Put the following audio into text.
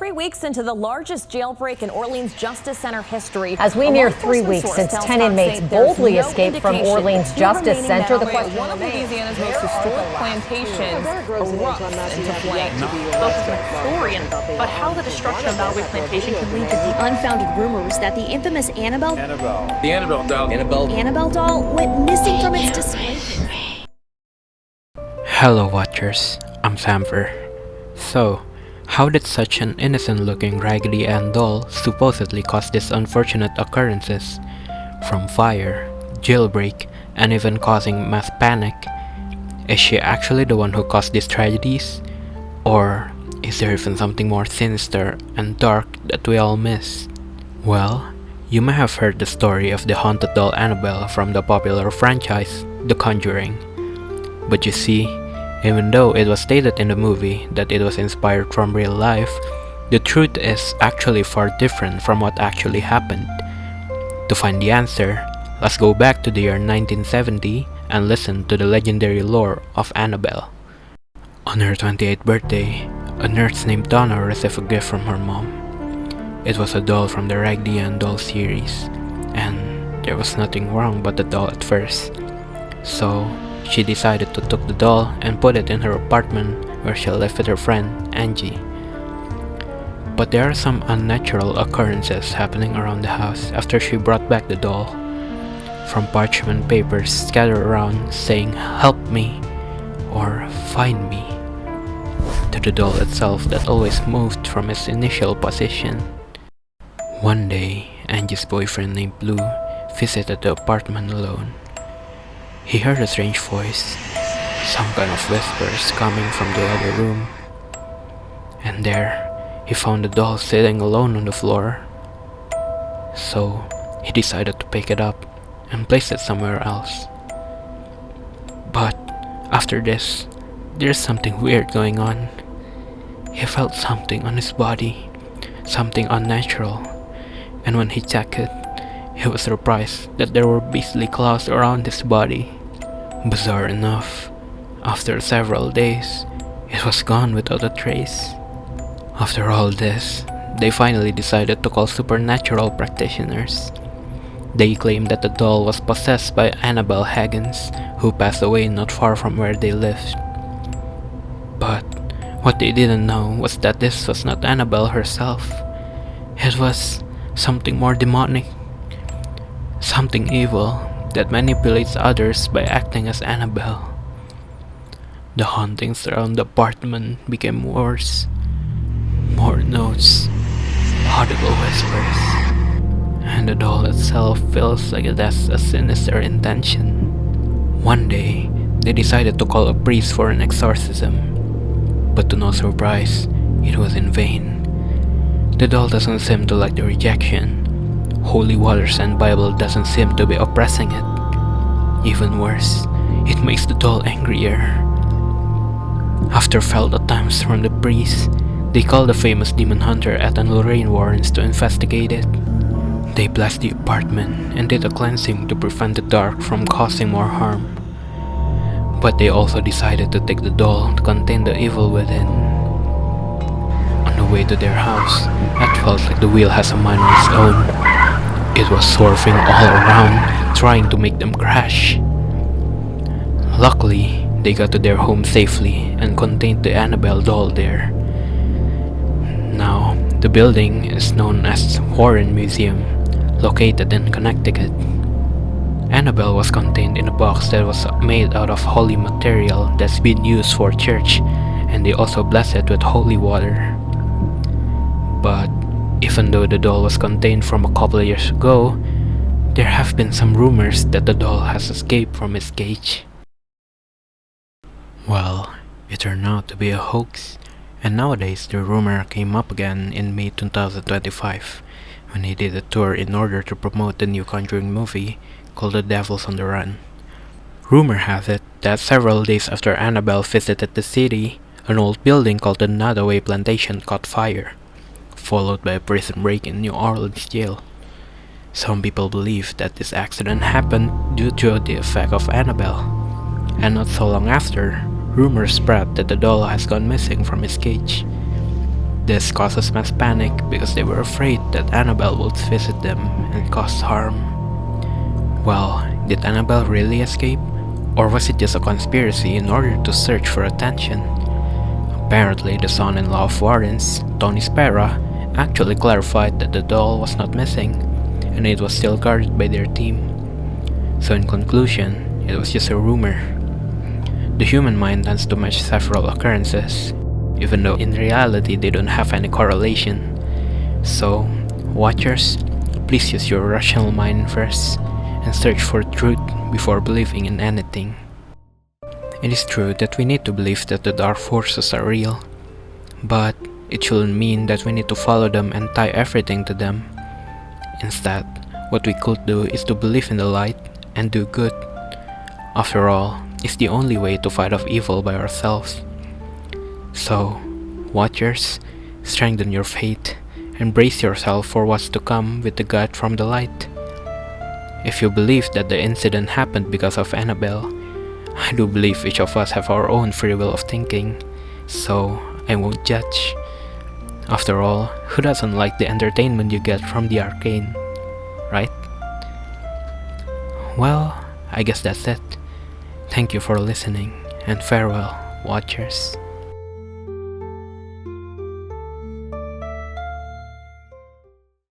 3 weeks into the largest jailbreak in Orleans Justice Center history. As we near 3 weeks since 10 inmates boldly escaped from Orleans Justice Center, the question one of Louisiana's most historic plantations erupts into flame. Local historian about how the destruction of Bowery Plantation can lead to the unfounded rumors that the infamous Annabelle doll went missing from its display. Hello watchers, I'm Samver. So, how did such an innocent-looking Raggedy Ann doll supposedly cause these unfortunate occurrences? From fire, jailbreak, and even causing mass panic. Is she actually the one who caused these tragedies? Or is there even something more sinister and dark that we all missed? Well, you may have heard the story of the haunted doll Annabelle from the popular franchise, The Conjuring. But you see, even though it was stated in the movie that it was inspired from real life, the truth is actually far different from what actually happened. To find the answer, let's go back to the year 1970 and listen to the legendary lore of Annabelle. On her 28th birthday, a nurse named Donna received a gift from her mom. It was a doll from the Raggedy Ann doll series, and there was nothing wrong but the doll at first. So, she decided to take the doll and put it in her apartment where she lived with her friend, Angie. But there are some unnatural occurrences happening around the house after she brought back the doll. From parchment papers scattered around saying "help me" or "find me", to the doll itself that always moved from its initial position. One day, Angie's boyfriend named Blue visited the apartment alone. He heard a strange voice, some kind of whispers coming from the other room. And there, he found the doll sitting alone on the floor. So, he decided to pick it up and place it somewhere else. But, after this, there's something weird going on. He felt something on his body, something unnatural. And when he checked it, he was surprised that there were beastly claws around his body. Bizarre enough, after several days, it was gone without a trace. After all this, they finally decided to call supernatural practitioners. They claimed that the doll was possessed by Annabelle Higgins, who passed away not far from where they lived. But what they didn't know was that this was not Annabelle herself. It was something more demonic, something evil that manipulates others by acting as Annabelle. The hauntings around the apartment became worse. More notes, audible whispers, and the doll itself feels like it has a sinister intention. One day, they decided to call a priest for an exorcism, but to no surprise, it was in vain. The doll doesn't seem to like the rejection. Holy waters and Bible doesn't seem to be oppressing it. Even worse, it makes the doll angrier. After failed attempts from the priest, they called the famous demon hunter Ed and Lorraine Warrens to investigate it. They blessed the apartment and did a cleansing to prevent the dark from causing more harm. But they also decided to take the doll to contain the evil within. On the way to their house, Ed felt like the wheel has a mind of its own. It was swerving all around, trying to make them crash. Luckily, they got to their home safely and contained the Annabelle doll there. Now, the building is known as Warren Museum, located in Connecticut. Annabelle was contained in a box that was made out of holy material that's been used for church, and they also blessed it with holy water. But even though the doll was contained from a couple of years ago, there have been some rumors that the doll has escaped from its cage. Well, it turned out to be a hoax, and nowadays the rumor came up again in May 2025 when he did a tour in order to promote the new Conjuring movie called The Devil's on the Run. Rumor has it that several days after Annabelle visited the city, an old building called the Nottoway Plantation caught fire, followed by a prison break in New Orleans jail. Some people believe that this accident happened due to the effect of Annabelle, and not so long after, rumors spread that the doll has gone missing from its cage. This causes mass panic because they were afraid that Annabelle would visit them and cause harm. Well, did Annabelle really escape? Or was it just a conspiracy in order to search for attention? Apparently, the son-in-law of Warrens, Tony Spera, actually clarified that the doll was not missing, and it was still guarded by their team. So in conclusion, it was just a rumor. The human mind tends to match several occurrences, even though in reality they don't have any correlation. So, watchers, please use your rational mind first, and search for truth before believing in anything. It is true that we need to believe that the dark forces are real, but it shouldn't mean that we need to follow them and tie everything to them. Instead, what we could do is to believe in the light and do good. After all, it's the only way to fight off evil by ourselves. So, watchers, strengthen your faith and brace yourself for what's to come with the God from the light. If you believe that the incident happened because of Annabelle, I do believe each of us have our own free will of thinking, so I won't judge. After all, who doesn't like the entertainment you get from the arcane, right? Well, I guess that's it. Thank you for listening, and farewell, watchers.